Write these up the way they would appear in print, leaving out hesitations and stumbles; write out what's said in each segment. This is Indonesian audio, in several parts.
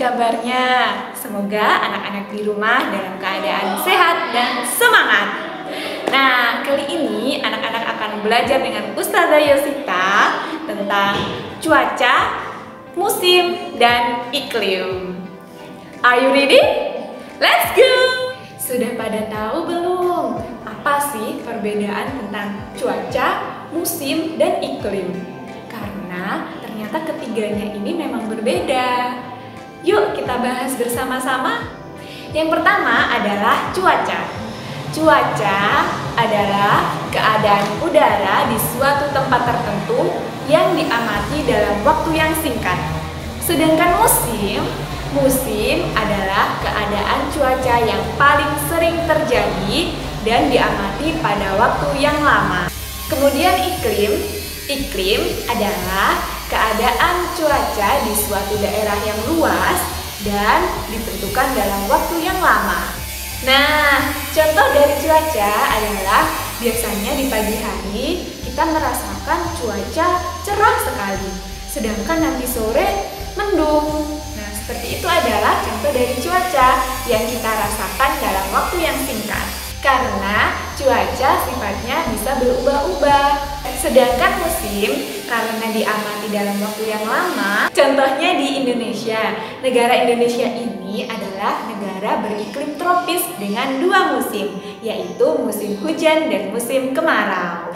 kabarnya? Semoga anak-anak di rumah dalam keadaan sehat dan semangat. Nah, kali ini anak-anak akan belajar dengan Ustazah Yosita tentang cuaca, musim, dan iklim. Are you ready? Let's go! Sudah pada tahu belum? Apa sih perbedaan tentang cuaca, musim, dan iklim? Karena ternyata ketiganya ini memang berbeda. Yuk kita bahas bersama-sama. Yang pertama adalah cuaca. Cuaca adalah keadaan udara di suatu tempat tertentu yang diamati dalam waktu yang singkat. Sedangkan musim adalah keadaan cuaca yang paling sering terjadi dan diamati pada waktu yang lama. Kemudian iklim adalah keadaan cuaca di suatu daerah yang luas dan ditentukan dalam waktu yang lama. Nah, contoh dari cuaca adalah biasanya di pagi hari kita merasakan cuaca cerah sekali, sedangkan nanti sore mendung. Nah, seperti itu adalah contoh dari cuaca yang kita rasakan dalam waktu yang singkat. Karena cuaca sifatnya bisa berubah-ubah. Sedangkan musim karena diamati dalam waktu yang lama. Contohnya di Indonesia. Negara Indonesia ini adalah negara beriklim tropis dengan dua musim, yaitu musim hujan dan musim kemarau.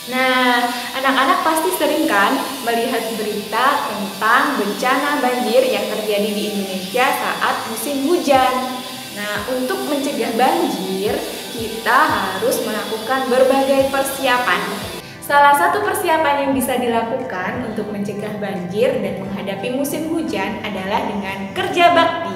Nah, anak-anak pasti sering kan melihat berita tentang bencana banjir yang terjadi di Indonesia saat musim hujan. Nah, untuk mencegah banjir, kita harus melakukan berbagai persiapan. Salah satu persiapan yang bisa dilakukan untuk mencegah banjir dan menghadapi musim hujan adalah dengan kerja bakti.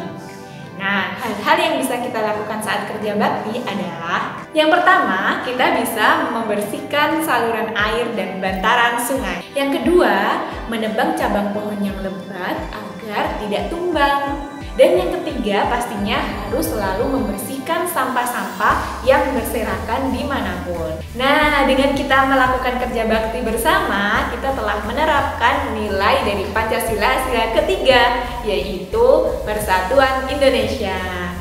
Nah, hal-hal yang bisa kita lakukan saat kerja bakti adalah yang pertama, kita bisa membersihkan saluran air dan bantaran sungai. Yang kedua, menebang cabang pohon yang lebat agar tidak tumbang. Dan yang ketiga, pastinya harus selalu membersihkan sampah-sampah yang berserakan dimanapun. Nah, dengan kita melakukan kerja bakti bersama, kita telah menerapkan nilai dari Pancasila sila ketiga, yaitu Persatuan Indonesia.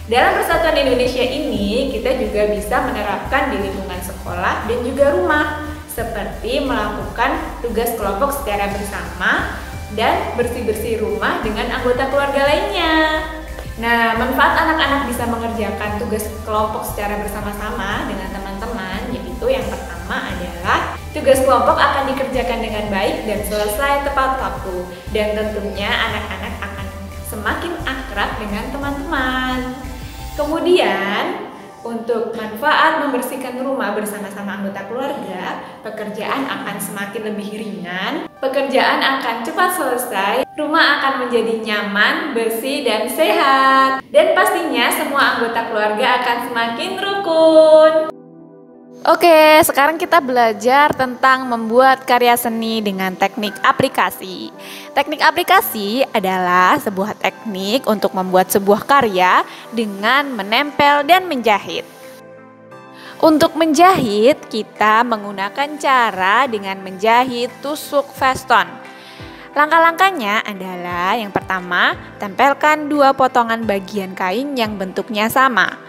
Dalam Persatuan Indonesia ini, kita juga bisa menerapkan di lingkungan sekolah dan juga rumah, seperti melakukan tugas kelompok secara bersama, dan bersih-bersih rumah dengan anggota keluarga lainnya. Nah, manfaat anak-anak bisa mengerjakan tugas kelompok secara bersama-sama dengan teman-teman, yaitu yang pertama adalah tugas kelompok akan dikerjakan dengan baik dan selesai tepat waktu. Dan tentunya anak-anak akan semakin akrab dengan teman-teman. Kemudian, untuk manfaat membersihkan rumah bersama-sama anggota keluarga, pekerjaan akan semakin lebih ringan, pekerjaan akan cepat selesai, rumah akan menjadi nyaman, bersih, dan sehat. Dan pastinya semua anggota keluarga akan semakin rukun. Oke, sekarang kita belajar tentang membuat karya seni dengan teknik aplikasi. Teknik aplikasi adalah sebuah teknik untuk membuat sebuah karya dengan menempel dan menjahit. Untuk menjahit, kita menggunakan cara dengan menjahit tusuk veston. Langkah-langkahnya adalah yang pertama, tempelkan dua potongan bagian kain yang bentuknya sama.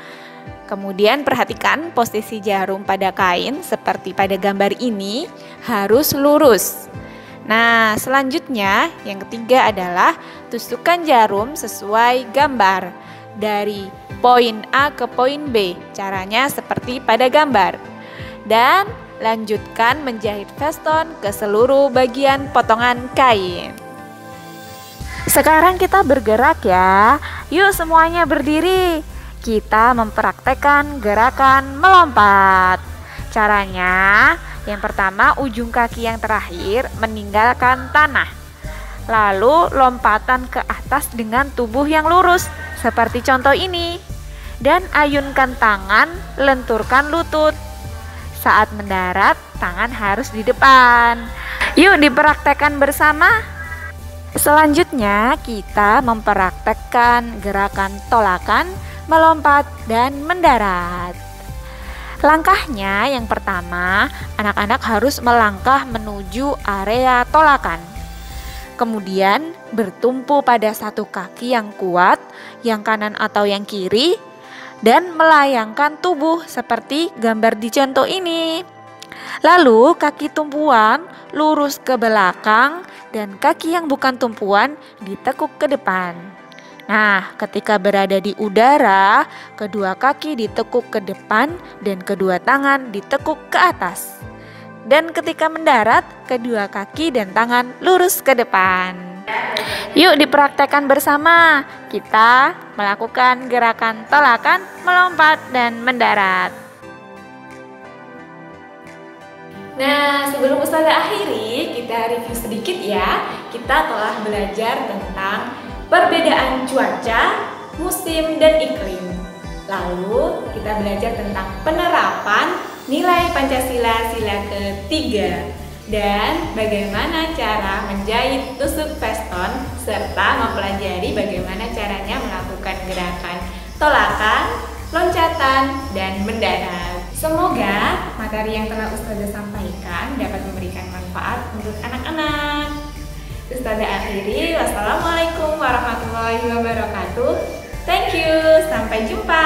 Kemudian perhatikan posisi jarum pada kain seperti pada gambar ini harus lurus. Nah, selanjutnya yang ketiga adalah tusukkan jarum sesuai gambar dari poin A ke poin B. Caranya seperti pada gambar. Dan lanjutkan menjahit veston ke seluruh bagian potongan kain. Sekarang kita bergerak ya. Yuk semuanya berdiri. Kita mempraktekkan gerakan melompat. Caranya, yang pertama ujung kaki yang terakhir meninggalkan tanah. Lalu lompatan ke atas dengan tubuh yang lurus, seperti contoh ini. Dan ayunkan tangan, lenturkan lutut. Saat mendarat, tangan harus di depan. Yuk dipraktekkan bersama. Selanjutnya, kita mempraktekkan gerakan tolakan, melompat, dan mendarat. Langkahnya yang pertama, anak-anak harus melangkah menuju area tolakan. Kemudian bertumpu pada satu kaki yang kuat, yang kanan atau yang kiri, dan melayangkan tubuh seperti gambar di contoh ini. Lalu kaki tumpuan lurus ke belakang dan kaki yang bukan tumpuan ditekuk ke depan. Nah, ketika berada di udara, kedua kaki ditekuk ke depan dan kedua tangan ditekuk ke atas. Dan ketika mendarat, kedua kaki dan tangan lurus ke depan. Yuk dipraktekkan bersama. Kita melakukan gerakan tolakan, melompat, dan mendarat. Nah, sebelum Ustazah akhiri, kita review sedikit ya. Kita telah belajar tentang perbedaan cuaca, musim, dan iklim. Lalu, kita belajar tentang penerapan nilai Pancasila sila ketiga dan bagaimana cara menjahit tusuk veston serta mempelajari bagaimana caranya melakukan gerakan tolakan, loncatan, dan mendarat. Semoga materi yang telah Ustazah sampaikan dapat memberikan manfaat untuk anak-anak. Ustazah akhiri, wassalamualaikum warahmatullahi wabarakatuh. Thank you, sampai jumpa.